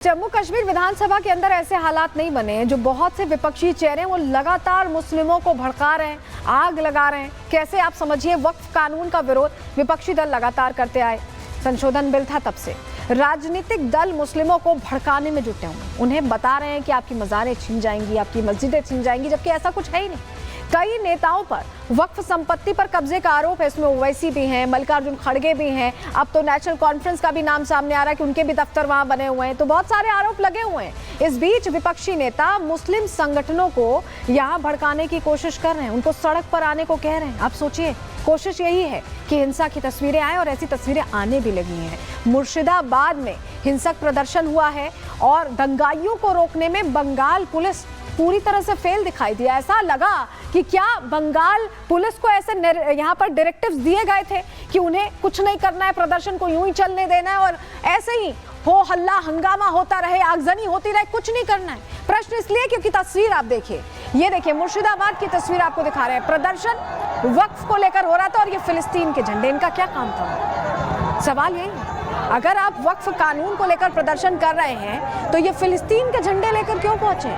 जम्मू कश्मीर विधानसभा के अंदर ऐसे हालात नहीं बने हैं जो बहुत से विपक्षी चेहरे वो लगातार मुस्लिमों को भड़का रहे हैं, आग लगा रहे हैं। कैसे आप समझिए, वक्फ कानून का विरोध विपक्षी दल लगातार करते आए। संशोधन बिल था तब से राजनीतिक दल मुस्लिमों को भड़काने में जुटे हुए, उन्हें बता रहे हैं कि आपकी मज़ारें छीन जाएंगी, आपकी मस्जिदें छीन जाएंगी, जबकि ऐसा कुछ है ही नहीं। कई नेताओं पर वक्फ संपत्ति पर कब्जे का आरोप है, इसमें ओवैसी भी हैं, मल्लिकार्जुन खड़गे भी हैं, अब तो नेशनल कॉन्फ्रेंस का भी नाम सामने आ रहा है कि उनके भी दफ्तर वहां बने हुए हैं, तो बहुत सारे आरोप लगे हुए हैं। इस बीच विपक्षी नेता मुस्लिम संगठनों को यहां भड़काने की कोशिश कर रहे हैं, उनको सड़क पर आने को कह रहे हैं। आप सोचिए, कोशिश यही है कि हिंसा की तस्वीरें आए और ऐसी तस्वीरें आने भी लगी हैं। मुर्शिदाबाद में हिंसक प्रदर्शन हुआ है और दंगाइयों को रोकने में बंगाल पुलिस पूरी तरह से फेल दिखाई दिया। ऐसा लगा कि क्या बंगाल पुलिस को ऐसे यहाँ पर डायरेक्टिव्स दिए गए थे कि उन्हें कुछ नहीं करना है, प्रदर्शन को यूं ही चलने देना है और ऐसे ही हो हल्ला हंगामा होता रहे, आगजनी होती रहे, कुछ नहीं करना है। प्रश्न इसलिए क्योंकि तस्वीर आप देखिए, ये देखिए मुर्शिदाबाद की तस्वीर आपको दिखा रहे हैं। प्रदर्शन वक्फ को लेकर हो रहा था और ये फिलिस्तीन के झंडे, इनका क्या काम था? सवाल यही है, अगर आप वक्फ कानून को लेकर प्रदर्शन कर रहे हैं तो ये फिलिस्तीन के झंडे लेकर क्यों पहुंचे?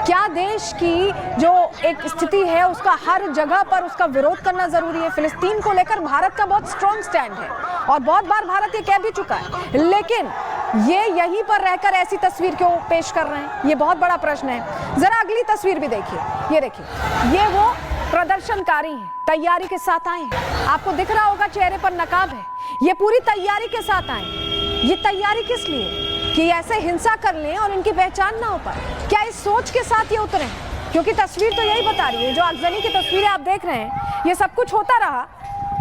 क्या देश की जो एक स्थिति है उसका हर जगह पर उसका विरोध करना जरूरी है? फिलिस्तीन को लेकर भारत का बहुत स्ट्रॉन्ग स्टैंड है और बहुत बार भारत ये कह भी चुका है, लेकिन ये यहीं पर रहकर ऐसी तस्वीर क्यों पेश कर रहे हैं? ये बहुत बड़ा प्रश्न है। जरा अगली तस्वीर भी देखिए, ये देखिए, ये वो प्रदर्शनकारी हैं, तैयारी के साथ आए हैं। आपको दिख रहा होगा चेहरे पर नकाब है, ये पूरी तैयारी के साथ आए। ये तैयारी किस लिए? कि ऐसे हिंसा कर लें और इनकी पहचान ना हो पाए। क्या इस सोच के साथ ये उतरे? क्योंकि तस्वीर तो यही बता रही है, जो आगजनी की तस्वीरें आप देख रहे हैं, ये सब कुछ होता रहा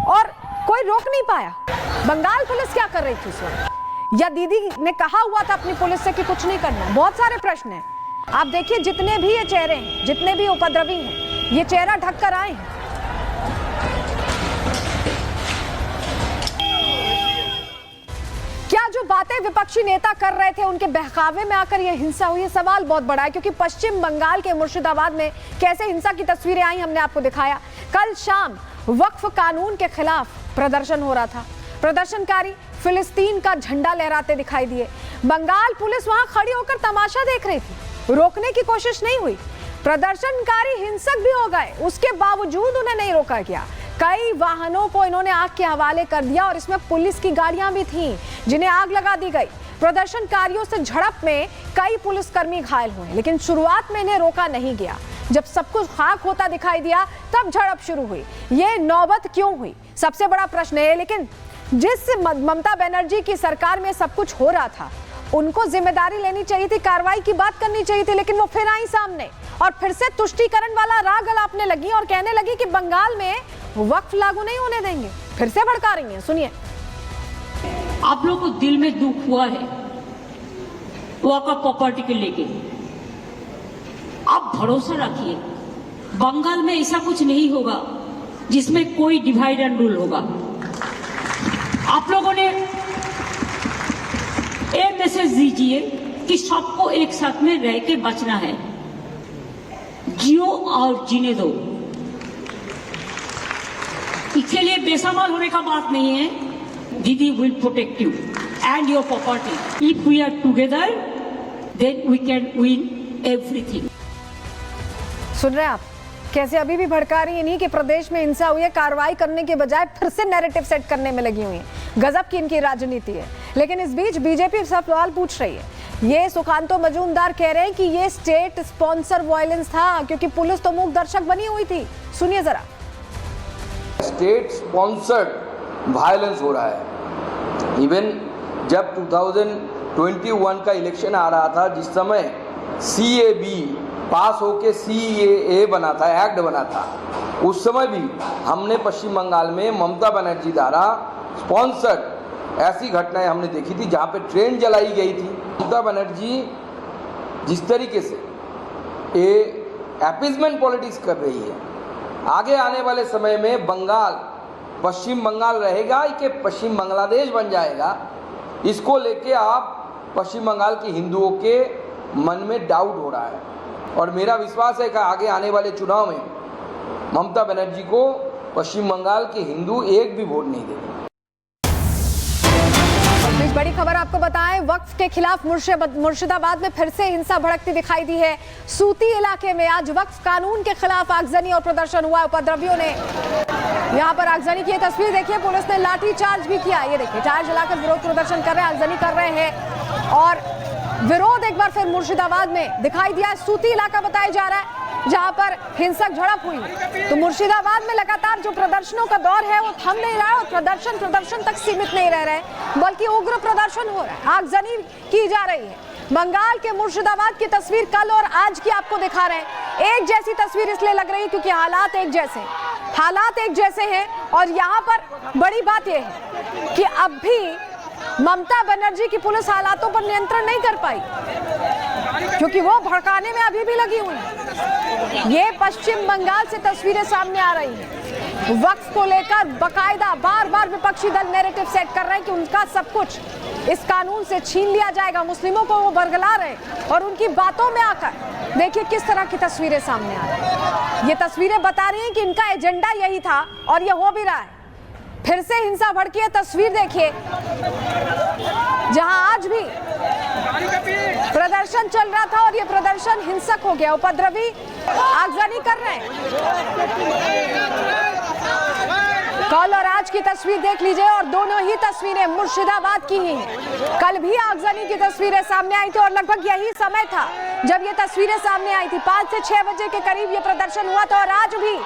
और कोई रोक नहीं पाया। बंगाल पुलिस क्या कर रही थी उस वक्त? या दीदी ने कहा हुआ था अपनी पुलिस से कि कुछ नहीं करना? बहुत सारे प्रश्न हैं। आप देखिए, जितने भी ये चेहरे हैं, जितने भी उपद्रवी हैं, ये चेहरा ढक कर आए हैं। क्या जो बातें विपक्षी नेता कर रहे थे उनके बहकावे में आकर यह हिंसा हुई? सवाल बहुत बड़ा है, क्योंकि पश्चिम बंगाल के मुर्शिदाबाद में कैसे हिंसा की तस्वीरें आई हमने आपको दिखाया। कल शाम वक्फ कानून के खिलाफ प्रदर्शन हो रहा था, प्रदर्शनकारी फिलिस्तीन का झंडा लहराते दिखाई दिए। बंगाल पुलिस वहां खड़ी होकर तमाशा देख रही थी, रोकने की कोशिश नहीं हुई। प्रदर्शनकारी हिंसक भी हो गए, उसके बावजूद उन्हें नहीं रोका गया। कई वाहनों को इन्होंने आग के हवाले कर दिया और इसमें पुलिस की गाड़ियां भी थीं जिन्हें आग लगा दी गई। प्रदर्शनकारियों से झड़प में कई पुलिसकर्मी घायल हुए, लेकिन शुरुआत में इन्हें रोका नहीं गया। जब सब कुछ खाक होता दिखाई दिया तब झड़प शुरू हुई। ये नौबत क्यों हुई, सबसे बड़ा प्रश्न है। लेकिन जिस ममता बनर्जी की सरकार में सब कुछ हो रहा था, उनको जिम्मेदारी लेनी चाहिए थी, कार्रवाई की बात करनी चाहिए थी, लेकिन वो फिर आई सामने और फिर से तुष्टीकरण वाला राग अलापने लगी और कहने लगी कि बंगाल में वक्फ लागू नहीं होने देंगे। फिर से भड़का रही हैं, सुनिए। आप लोगों को दिल में दुख हुआ है वक्फ प्रॉपर्टी के लेके, आप भरोसा रखिए, बंगाल में ऐसा कुछ नहीं होगा जिसमें कोई डिवाइड एंड रूल होगा। आप लोगों ने ये मैसेज दीजिए कि सबको एक साथ में रह के बचना है, जियो और जीने दो। इसके लिए बेसवाल होने का बात नहीं है। दीदी will protect you and your property. If we are together then we can win everything. सुन रहे हैं आप कैसे अभी भी भड़का रही है? नहीं कि प्रदेश में हिंसा हुई है, कार्रवाई करने के बजाय फिर से नैरेटिव सेट करने में लगी हुई है। गजब की इनकी राजनीति है। लेकिन इस बीच बीजेपी सवाल पूछ रही है। ये सुकांतो मजूमदार कह रहे हैं कि ये स्टेट स्पॉन्सर वायलेंस था, क्योंकि पुलिस तो मूक दर्शक बनी हुई थी। सुनिए जरा। स्टेट स्पॉन्सर्ड वायलेंस हो रहा है। इवन जब 2021 का इलेक्शन आ रहा था, जिस समय CAB पास होके CAA बना था, एक्ट बना था, उस समय भी हमने पश्चिम बंगाल में ममता बनर्जी द्वारा स्पॉन्सर्ड ऐसी घटनाएं हमने देखी थी जहां पे ट्रेन जलाई गई थी। ममता बनर्जी जिस तरीके से ये अपीजमेंट पॉलिटिक्स कर रही है, आगे आने वाले समय में बंगाल पश्चिम बंगाल रहेगा कि पश्चिम बांग्लादेश बन जाएगा, इसको लेके आप पश्चिम बंगाल के हिंदुओं के मन में डाउट हो रहा है। और मेरा विश्वास है कि आगे आने वाले चुनाव में ममता बनर्जी को पश्चिम बंगाल के हिंदू एक भी वोट नहीं देंगे। बड़ी खबर आपको बताएं, वक्फ के खिलाफ मुर्शिदाबाद में फिर से हिंसा भड़कती दिखाई दी है। सूती इलाके में आज वक्फ कानून के खिलाफ आगजनी और प्रदर्शन हुआ। उपद्रवियों ने यहां पर आगजनी की तस्वीर देखिए, पुलिस ने लाठी चार्ज भी किया। ये देखिए, टायर जलाकर विरोध प्रदर्शन कर रहे हैं, आगजनी कर रहे हैं और विरोध एक बार फिर मुर्शिदाबाद में दिखाई दिया। सूती इलाका बताया जा रहा है जहां पर हिंसक झड़प हुई। तो मुर्शिदाबाद में लगातार जो प्रदर्शनों का दौर है वो थम नहीं रहा है और प्रदर्शन तक सीमित नहीं रह रहे, बल्कि उग्र प्रदर्शन हो रहा है, आगजनी की जा रही है। बंगाल के मुर्शिदाबाद की तस्वीर कल और आज की आपको दिखा रहे हैं। एक जैसी तस्वीर इसलिए लग रही है क्योंकि हालात एक जैसे हैं और यहाँ पर बड़ी बात यह है कि अब भी ममता बनर्जी की पुलिस हालातों पर नियंत्रण नहीं कर पाई क्योंकि वो भड़काने में अभी भी लगी हुई है। ये पश्चिम बंगाल से तस्वीरें सामने आ रही हैं। वक्फ को लेकर बकायदा बार विपक्षी दल नैरेटिव सेट कर रहे हैं कि उनका सब कुछ इस कानून से छीन लिया जाएगा। मुस्लिमों को वो बरगला रहे और उनकी बातों में आकर देखिए किस तरह की तस्वीरें सामने आ रही हैं। ये तस्वीरें बता रही हैं कि इनका एजेंडा यही था और ये हो भी रहा है। फिर से हिंसा भड़की है। तस्वीर देखिए जहां आज भी प्रदर्शन चल रहा था और ये प्रदर्शन हिंसक हो गया। उपद्रवी आगजनी कर रहे हैं। कल और आज की तस्वीर देख लीजिए और दोनों ही तस्वीरें मुर्शिदाबाद की ही हैं। कल भी आगजनी की तस्वीरें सामने आई थी और लगभग यही समय था जब ये तस्वीरें सामने आई थी। 5 से 6 बजे के करीब ये प्रदर्शन हुआ था और आज भी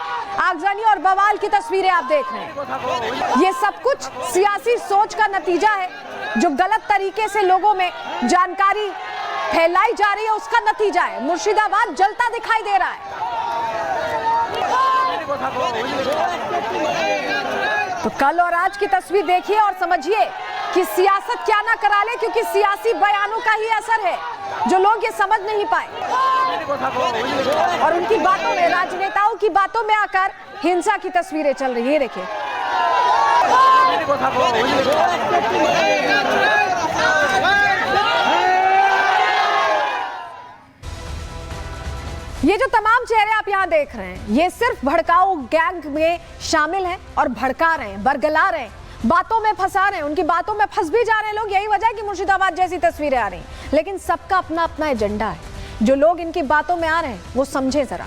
आगजनी और बवाल की तस्वीरें आप देख रहे हैं। ये सब कुछ सियासी सोच का नतीजा है जो गलत तरीके से लोगों में जानकारी फैलाई जा रही है, उसका नतीजा है। मुर्शिदाबाद जलता दिखाई दे रहा है। तो कल और आज की तस्वीर देखिए और समझिए कि सियासत क्या ना करा ले, क्योंकि सियासी बयानों का ही असर है जो लोग ये समझ नहीं पाए और उनकी बातों में, राजनेताओं की बातों में आकर हिंसा की तस्वीरें चल रही है। देखिए ये जो तमाम चेहरे आप यहाँ देख रहे हैं ये सिर्फ भड़काऊ गैंग में शामिल हैं और भड़का रहे हैं, बरगला रहे हैं, बातों में फंसा रहे हैं। उनकी बातों में फंस भी जा रहे हैं लोग। यही वजह है कि मुर्शिदाबाद जैसी तस्वीरें आ रही हैं। लेकिन सबका अपना अपना एजेंडा है। जो लोग इनकी बातों में आ रहे हैं वो समझे, जरा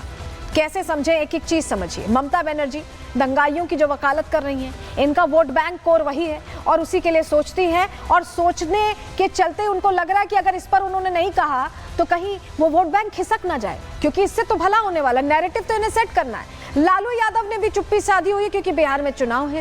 कैसे समझे, एक एक चीज समझिए। ममता बनर्जी दंगाइयों की जो वकालत कर रही हैं, इनका वोट बैंक कोर वही है और उसी के लिए सोचती हैं और सोचने के चलते उनको लग रहा है कि अगर इस पर उन्होंने नहीं कहा तो कहीं वो वोट बैंक खिसक ना जाए, क्योंकि इससे तो भला होने वाला। नैरेटिव तो इन्हें सेट करना है। लालू यादव ने भी चुप्पी साधी हुई है क्योंकि बिहार में चुनाव है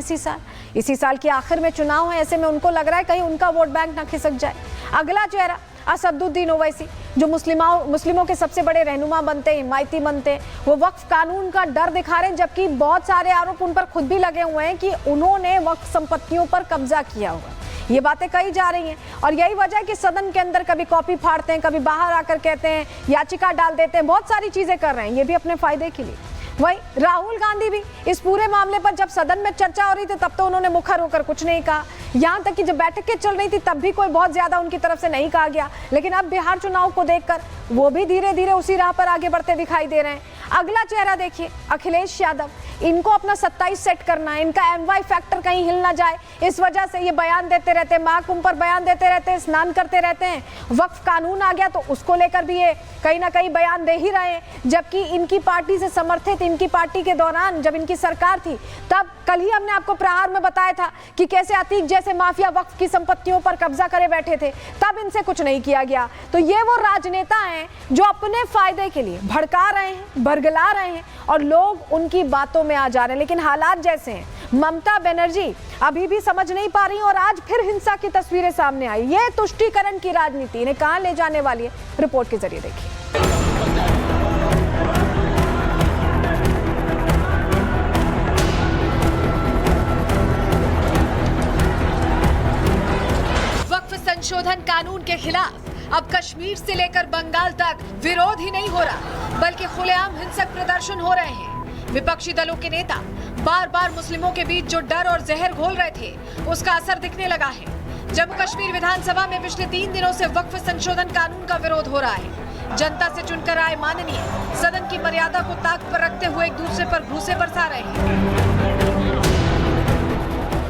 इसी साल के आखिर में चुनाव है। ऐसे में उनको लग रहा है कहीं उनका वोट बैंक ना खिसक जाए। अगला चेहरा असदुद्दीन ओवैसी, जो मुस्लिमों के सबसे बड़े रहनुमा बनते, हिमायती बनते, वो वक्फ कानून का डर दिखा रहे हैं, जबकि बहुत सारे आरोप उन पर खुद भी लगे हुए हैं कि उन्होंने वक्फ संपत्तियों पर कब्जा किया हुआ। ये बातें कही जा रही हैं और यही वजह है कि सदन के अंदर कभी कॉपी फाड़ते हैं, कभी बाहर आकर कहते हैं, याचिका डाल देते हैं, बहुत सारी चीजें कर रहे हैं, ये भी अपने फायदे के लिए। वही राहुल गांधी भी इस पूरे मामले पर जब सदन में चर्चा हो रही थी तब तो उन्होंने मुखर होकर कुछ नहीं कहा। यहाँ तक कि जब बैठकें चल रही थी तब भी कोई बहुत ज्यादा उनकी तरफ से नहीं कहा गया। लेकिन अब बिहार चुनाव को देखकर वो भी धीरे धीरे उसी राह पर आगे बढ़ते दिखाई दे रहे हैं। अगला चेहरा देखिए, अखिलेश यादव। इनको अपना 27 सेट करना है, इनका MY फैक्टर कहीं हिल ना जाए, इस वजह से ये बयान देते रहते हैं, महाकुंभ पर बयान देते रहते हैं, स्नान करते रहते हैं। वक्फ कानून आ गया तो उसको लेकर भी ये कहीं ना कहीं बयान दे ही रहे हैं, जबकि इनकी पार्टी से समर्थित, इनकी पार्टी के दौरान जब इनकी सरकार थी तब कल ही हमने आपको प्रहार में बताया था कि कैसे अतीक जैसे माफिया वक्फ की संपत्तियों पर कब्जा करे बैठे थे, तब इनसे कुछ नहीं किया गया। तो ये वो राजनेता हैं जो अपने फायदे के लिए भड़का रहे हैं, बरगला रहे हैं और लोग उनकी बातों में आ जा रहे हैं। लेकिन हालात जैसे हैं, ममता बनर्जी अभी भी समझ नहीं पा रही और आज फिर हिंसा की तस्वीरें सामने आई। ये तुष्टीकरण की राजनीति इन्हें कहां ले जाने वाली है, रिपोर्ट के जरिए देखिए। वक्फ संशोधन कानून के खिलाफ अब कश्मीर से लेकर बंगाल तक विरोध ही नहीं हो रहा, बल्कि खुलेआम हिंसक प्रदर्शन हो रहे हैं। विपक्षी दलों के नेता बार बार मुस्लिमों के बीच जो डर और जहर घोल रहे थे, उसका असर दिखने लगा है। जम्मू कश्मीर विधानसभा में पिछले 3 दिनों से वक्फ संशोधन कानून का विरोध हो रहा है। जनता से चुनकर आए माननीय सदन की मर्यादा को ताक पर रखते हुए एक दूसरे पर भूसे बरसा रहे हैं।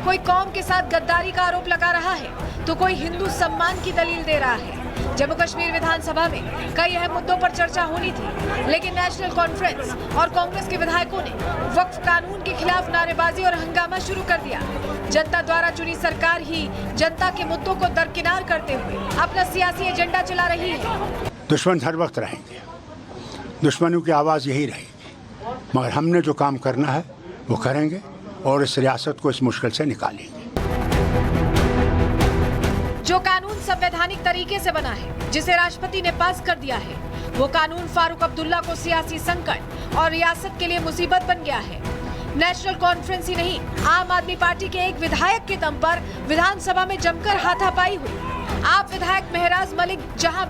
कोई कौम के साथ गद्दारी का आरोप लगा रहा है तो कोई हिंदू सम्मान की दलील दे रहा है। जम्मू कश्मीर विधानसभा में कई अहम मुद्दों पर चर्चा होनी थी, लेकिन नेशनल कॉन्फ्रेंस और कांग्रेस के विधायकों ने वक्फ कानून के खिलाफ नारेबाजी और हंगामा शुरू कर दिया। जनता द्वारा चुनी सरकार ही जनता के मुद्दों को दरकिनार करते हुए अपना सियासी एजेंडा चला रही है। दुश्मन हर वक्त रहेंगे, दुश्मनों की आवाज़ यही रहेगी, मगर हमने जो काम करना है वो करेंगे और इस रियासत को इस मुश्किल से निकालेंगे। जो कानून संवैधानिक तरीके से बना है, जिसे राष्ट्रपति ने पास कर दिया है, वो कानून फारूक अब्दुल्ला को सियासी संकट और रियासत के लिए मुसीबत बन गया है। नेशनल कॉन्फ्रेंस ही नहीं, आम आदमी पार्टी के एक विधायक के दम पर विधानसभा में जमकर हाथापाई हुई। आप विधायक महराज मलिक जहां